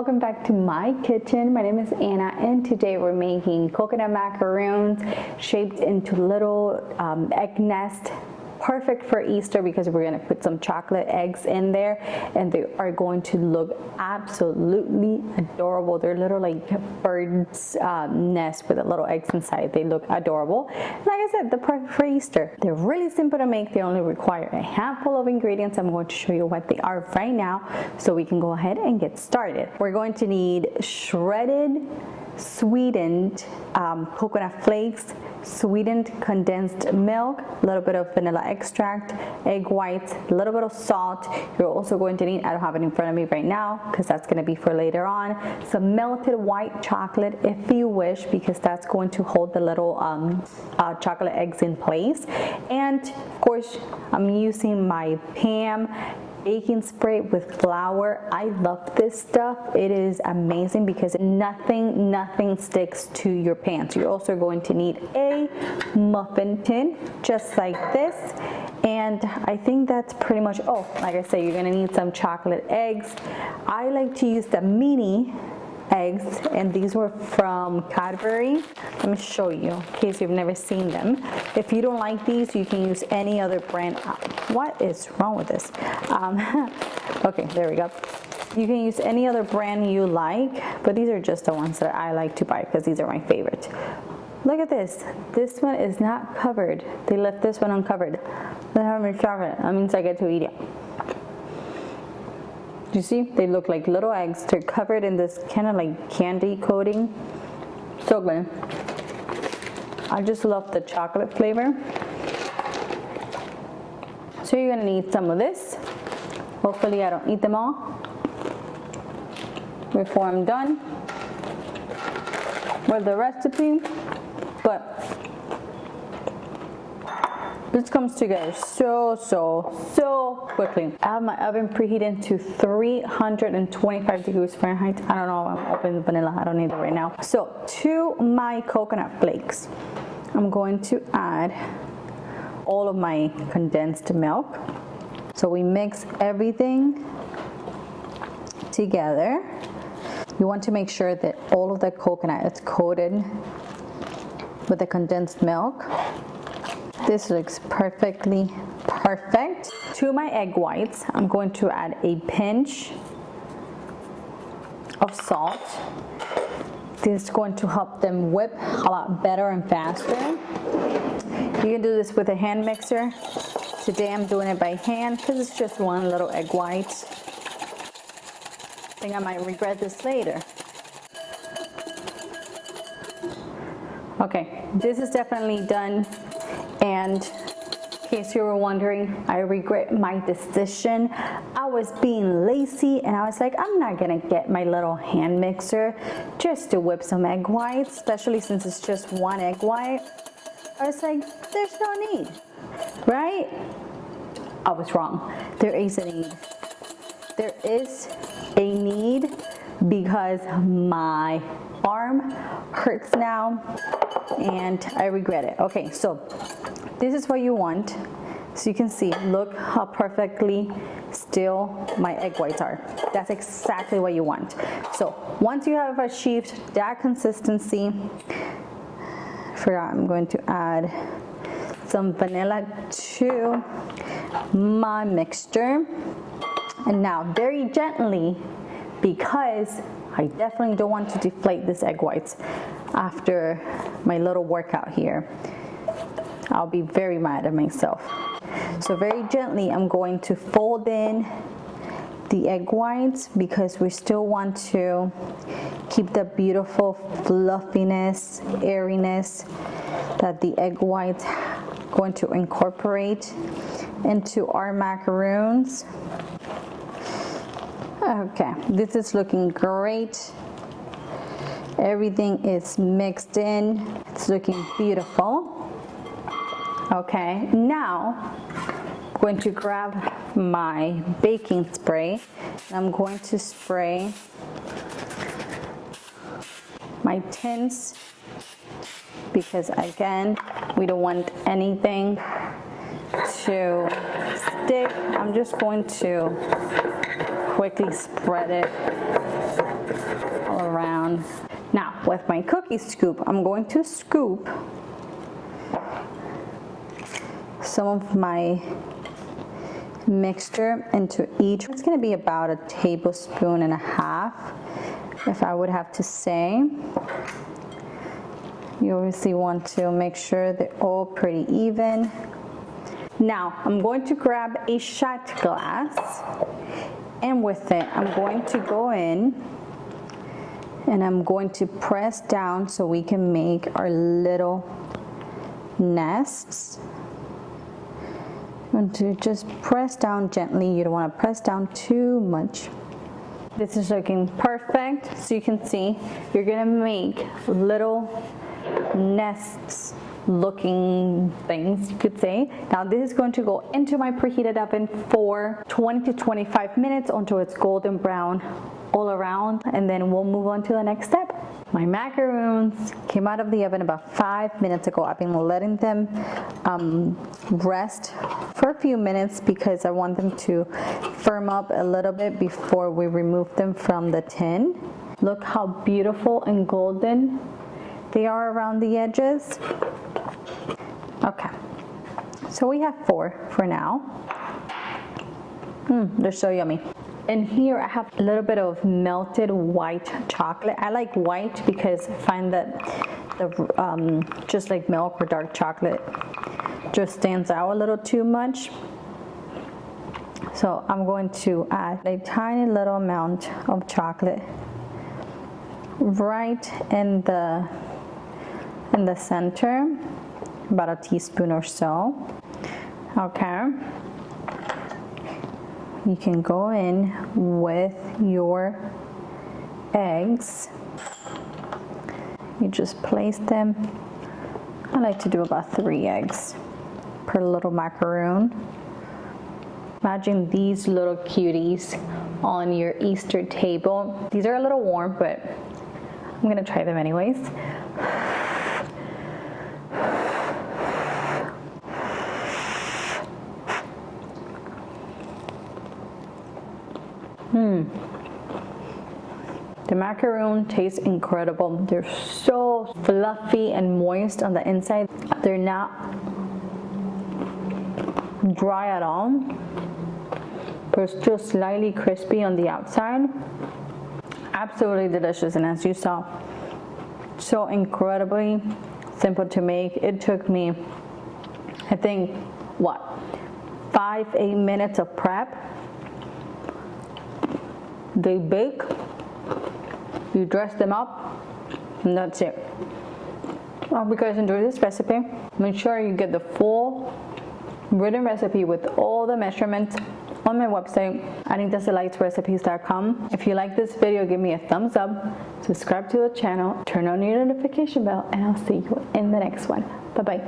welcome back to my kitchen. My name is Anna and today we're making coconut macaroons shaped into little egg nest. Perfect for Easter because we're going to put some chocolate eggs in there and they are going to look absolutely adorable. They're little like birds nest with the little eggs inside. They look adorable. Like I said, they're perfect for Easter. They're really simple to make. They only require a handful of ingredients. I'm going to show you what they are right now so we can go ahead and get started. We're going to need shredded sweetened coconut flakes, sweetened condensed milk, a little bit of vanilla extract, egg whites, a little bit of salt. You're also going to need, I don't have it in front of me right now because that's going to be for later on, some melted white chocolate if you wish, because that's going to hold the little chocolate eggs in place. And of course I'm using my Pam baking spray with flour. I love this stuff. It is amazing because nothing sticks to your pan. So you're also going to need a muffin tin just like this, and I think that's pretty much, oh, like I said, you're gonna need some chocolate eggs. I like to use the mini eggs, and these were from Cadbury. Let me show you in case you've never seen them. If you don't like these, you can use any other brand. What is wrong with this? Okay, there we go. You can use any other brand you like, but these are just the ones that I like to buy because these are my favorite. Look at this. This one is not covered. They left this one uncovered. They have my chocolate. That means I get to eat it. You see, they look like little eggs. They're covered in this kind of like candy coating. So good. I just love the chocolate flavor. So you're gonna need some of this. Hopefully I don't eat them all before I'm done with the recipe. But this comes together so quickly. I have my oven preheated to 325 degrees Fahrenheit. I don't know, I'm opening the vanilla. I don't need it right now. So to my coconut flakes, I'm going to add all of my condensed milk. So we mix everything together. You want to make sure that all of the coconut is coated with the condensed milk. This looks perfectly perfect. To my egg whites, I'm going to add a pinch of salt. This is going to help them whip a lot better and faster. You can do this with a hand mixer. Today I'm doing it by hand because it's just one little egg white. I think I might regret this later. Okay, this is definitely done. And in case you were wondering, I regret my decision. I was being lazy and I was like, I'm not gonna get my little hand mixer just to whip some egg whites, especially since it's just one egg white. I was like, there's no need, right? I was wrong. There is a need. There is a need because my arm hurts now and I regret it. Okay, so this is what you want. So you can see, look how perfectly still my egg whites are. That's exactly what you want. So once you have achieved that consistency, I'm going to add some vanilla to my mixture. And now very gently, because I definitely don't want to deflate this egg whites after my little workout here. I'll be very mad at myself. So very gently, I'm going to fold in the egg whites because we still want to keep the beautiful fluffiness, airiness that the egg whites going to incorporate into our macaroons. Okay, this is looking great. Everything is mixed in. It's looking beautiful. Okay, now I'm going to grab my baking spray. I'm going to spray my tins because again, we don't want anything to stick. I'm just going to quickly spread it all around. Now, with my cookie scoop, I'm going to scoop some of my mixture into each. It's going to be about a tablespoon and a half, if I would have to say. You obviously want to make sure they're all pretty even. Now, I'm going to grab a shot glass, and with it, I'm going to go in and I'm going to press down so we can make our little nests. I'm going to just press down gently. You don't want to press down too much. This is looking perfect. So you can see, you're gonna make little nests looking things, you could say. Now this is going to go into my preheated oven for 20 to 25 minutes until it's golden brown all around, and then we'll move on to the next step. My macaroons came out of the oven about 5 minutes ago. I've been letting them rest for a few minutes because I want them to firm up a little bit before we remove them from the tin. Look how beautiful and golden they are around the edges. Okay, so we have 4 for now. They're so yummy. And here I have a little bit of melted white chocolate. I like white because I find that the just like milk or dark chocolate just stands out a little too much. So I'm going to add a tiny little amount of chocolate right in the center, about a teaspoon or so. Okay. You can go in with your eggs. You just place them. I like to do about 3 eggs per little macaroon. Imagine these little cuties on your Easter table. These are a little warm, but I'm gonna try them anyways. The macaroon tastes incredible. They're so fluffy and moist on the inside. They're not dry at all. They're still slightly crispy on the outside. Absolutely delicious, and as you saw, so incredibly simple to make. It took me, I think, 5-8 minutes of prep. They bake, you dress them up, and that's it. I hope you guys enjoy this recipe. Make sure you get the full written recipe with all the measurements on my website, anitasdelightsrecipes.com. If you like this video, give me a thumbs up, subscribe to the channel, turn on your notification bell, and I'll see you in the next one. Bye-bye.